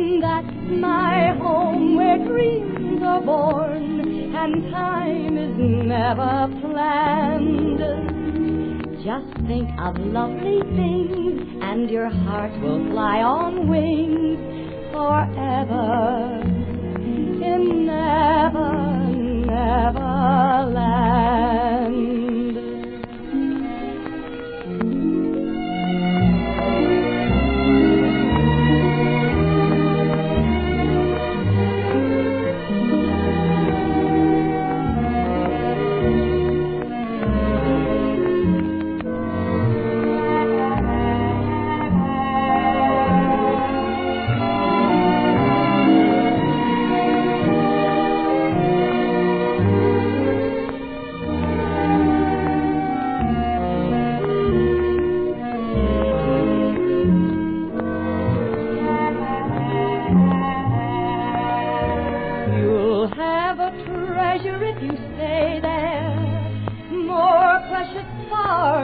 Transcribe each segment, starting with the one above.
And that's my home where dreams are born and time is never planned. Just think of lovely things and your heart will fly on wings forever in never, never land.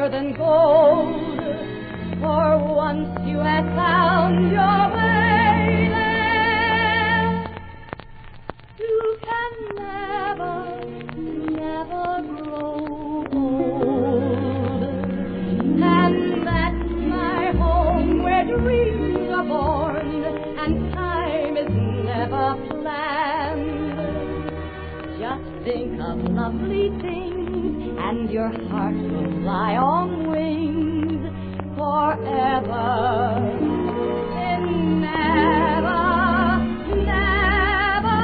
Than gold, for once you have found your way there, you can never, never grow old. And that's my home where dreams are born and time is never planned. Just think of lovely things and your heart will fly on wings forever in never, never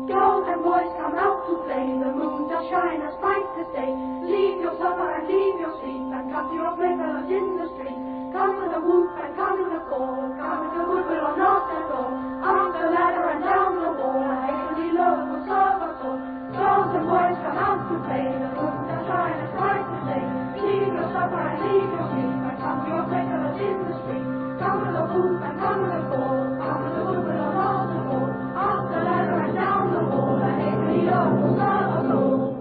Girls and boys come out to play, the moon does shine as bright as day. Leave your summer and leave your sleep and come to your playfellows in the street. Come with a whoop and come with a call, come with a goodwill or not at all. Up the ladder and down the wall, a heavenly love will serve us all. Girls and boys come out to play, the moon does shine as bright as day. Leave your supper and leave your sleep and come to your playfellows in the street. Come with a whoop and come with a call, come with a goodwill or not at all. Up the ladder and down the wall, a heavenly love will serve us all.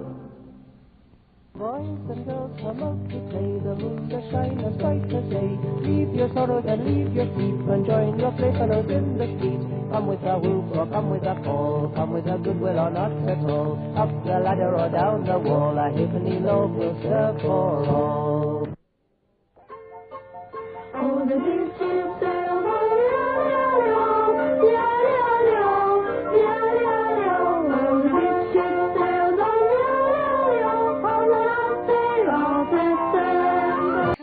Boys and girls come out to play, the moon does shine as bright as day. Leave your sorrows and leave your sleep and join your playfellows in the street. Come with a whoop or come with a call, come with a goodwill or not at all. Up the ladder or down the wall, a halfpenny loaf will serve for all. Oh, the big ship sails on, oh, the big ship sails on, on the last day of December.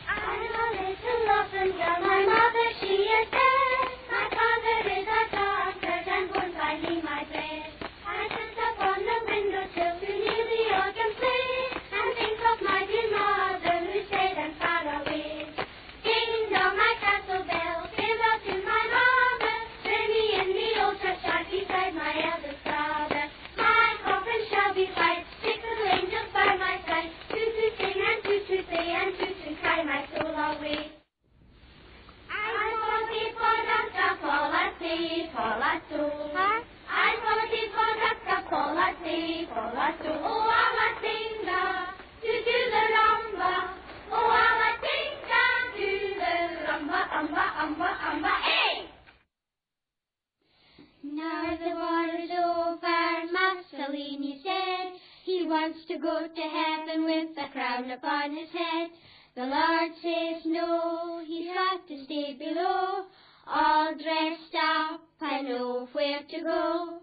I'm a little orphan girl, my mother she is dead. My father is a drunkard and won't buy me my bread. I sit up on the windowsill to hear the organ play and think of my dear mother who stayed and far away. Ding dong my castle bell, farewell to my mother. Bury me in the old churchyard beside my eldest brother. My coffin shall be white, 6 little angels by my side. Toot sing and toot say and toot cry my soul away. I'm quality for Dr. Quality, Quality. I'm quality for Dr. Quality, Quality. Oh, I'm a singer, to do the rumba. Oh, I'm a singer, to the rumba, umba, hey! Now the war is over, Mussolini said. He wants to go to heaven with a crown upon his head. The Lord says no, he's got to stay below. All dressed up, I know where to go.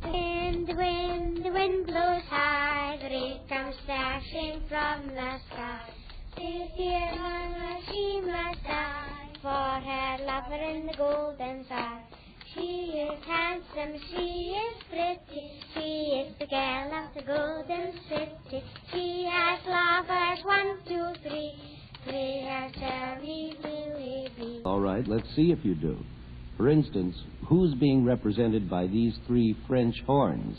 The wind blows high, the rain comes dashing from the sky. This dear mama, she must die for her lover in the golden sky. She is handsome, she is pretty, she is the girl of the golden city. She has lovers 1, 2, 3, 3 has Charlie, Billy, B. All right, let's see if you do. For instance, who's being represented by these 3 French horns?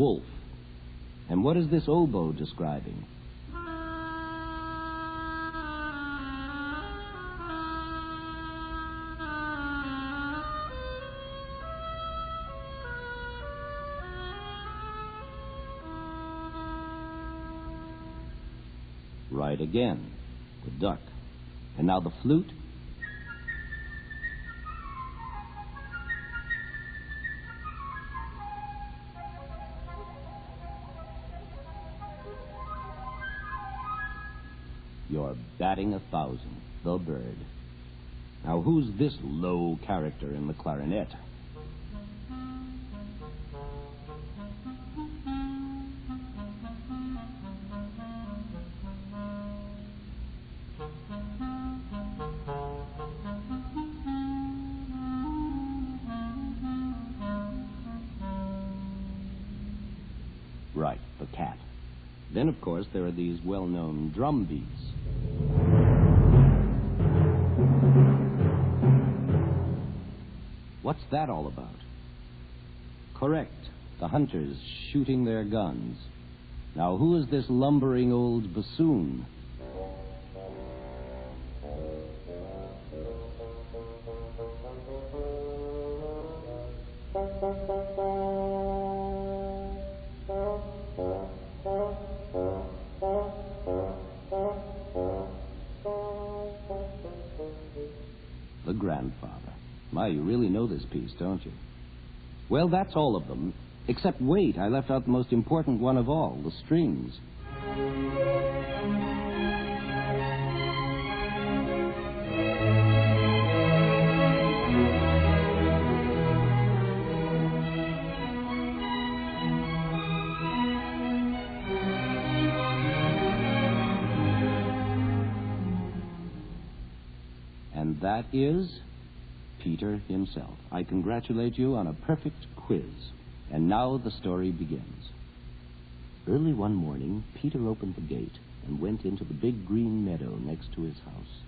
wolf. And what is this oboe describing? Right again, the duck. And now the flute. You're batting 1,000, the bird. Now, who's this low character in the clarinet? Right, the cat. Then, of course, there are these well-known drum beats. What's that all about? Correct, the hunters shooting their guns. Now, who is this lumbering old bassoon? The grandfather. My, you really know this piece, don't you? Well, that's all of them. Except, wait, I left out the most important one of all, the strings. And that is Peter himself. I congratulate you on a perfect quiz. And now the story begins. Early one morning, Peter opened the gate and went into the big green meadow next to his house.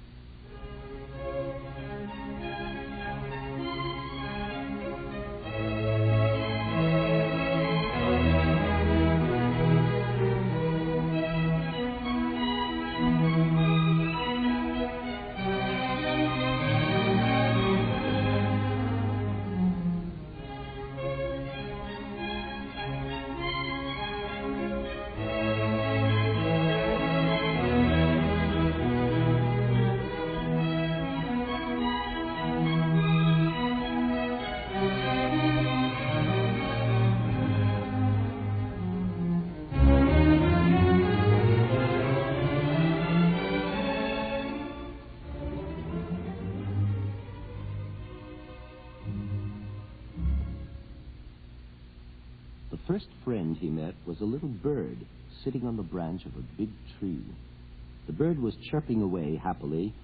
The first friend he met was a little bird sitting on the branch of a big tree. The bird was chirping away happily.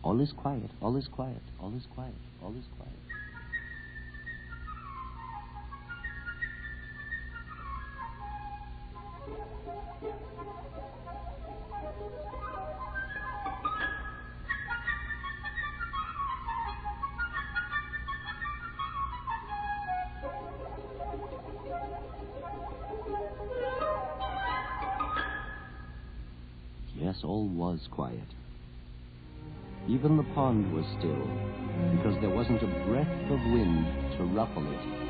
All is quiet, all is quiet, all is quiet, all is quiet. Yes, all was quiet. Even the pond was still, because there wasn't a breath of wind to ruffle it.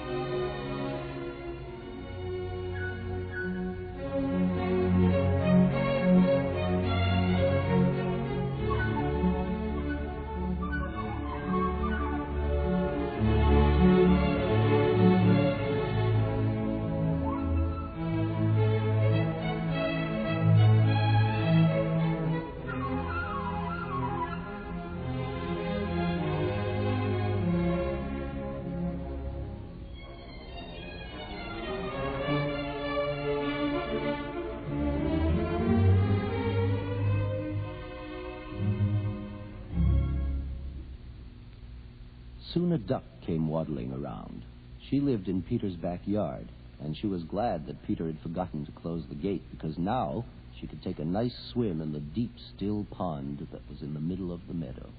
Soon a duck came waddling around. She lived in Peter's backyard, and she was glad that Peter had forgotten to close the gate, because now she could take a nice swim in the deep, still pond that was in the middle of the meadow.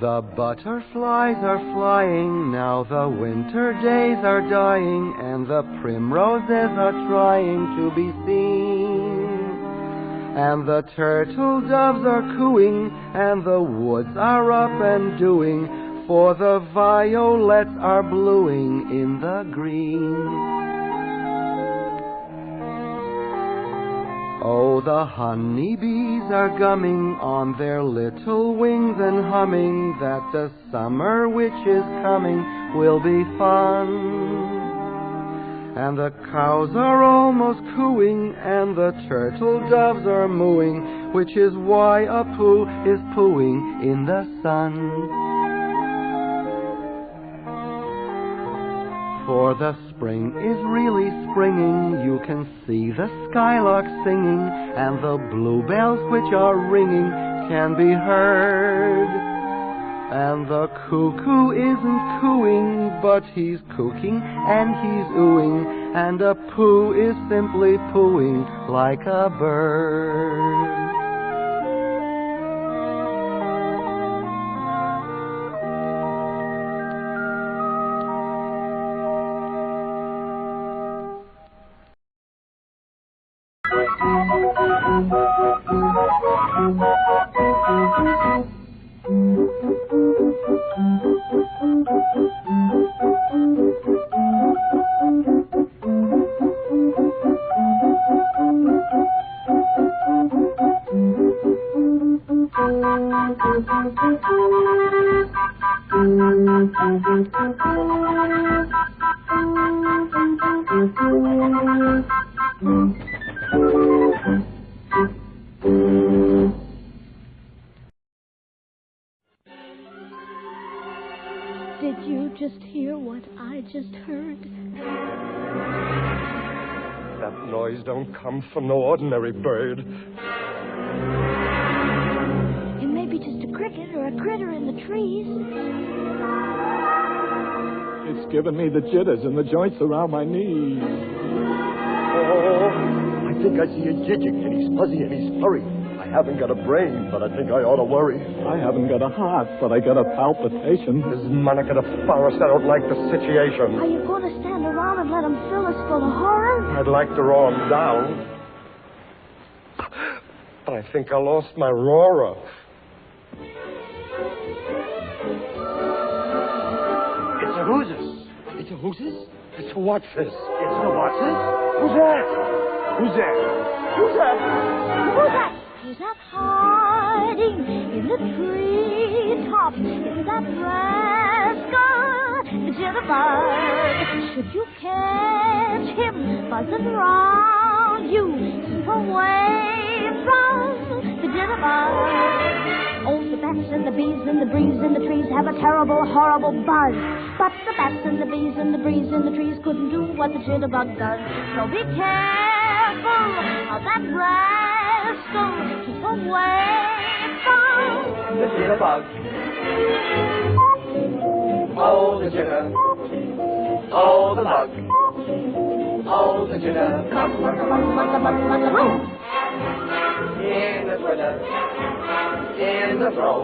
The butterflies are flying, now the winter days are dying, and the primroses are trying to be seen. And the turtle doves are cooing, and the woods are up and doing, for the violets are bluing in the green. Oh, the honeybees are gumming on their little wings and humming that the summer which is coming will be fun. And the cows are almost cooing and the turtle doves are mooing, which is why a pooh is pooing in the sun. For the spring is really springing, you can see the skylark singing, and the bluebells which are ringing can be heard. And the cuckoo isn't cooing, but he's cooking and he's oohing, and a pooh is simply poohing like a bird. Did you just hear what I just heard? That noise don't come from no ordinary bird. It may be just a cricket or a critter in the trees. It's giving me the jitters and the joints around my knees. Oh, I think I see a jidging, and he's fuzzy and he's furry. I haven't got a brain, but I think I ought to worry. I haven't got a heart, but I got a palpitation. This Monica the Forest, I don't like the situation. Are you going to stand around and let them fill us full of horror? I'd like to roar him down. But I think I lost my roarer. It's a whoozes. It's a whoozes? It's a what's this? It's a what's-this? Who's that? Who's that? Who's that? Who's that? Who's that hiding in the treetops? Is that rascal, the jitterbug? Should you catch him buzzing around you, keep away from the jitterbug. Oh, the bats and the bees and the breeze in the trees have a terrible, horrible buzz. But the bats and the bees and the breeze in the trees couldn't do what the jitterbug does. So be careful of that rascal. Keep away from The jitterbug. Oh, the jitter. Oh, the bug. Oh, the jitter. In the twitter. In the throw.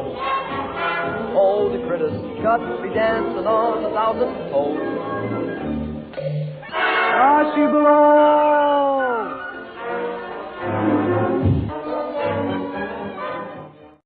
All the critters got to be dancing on 1,000 toes. Ah, she belongs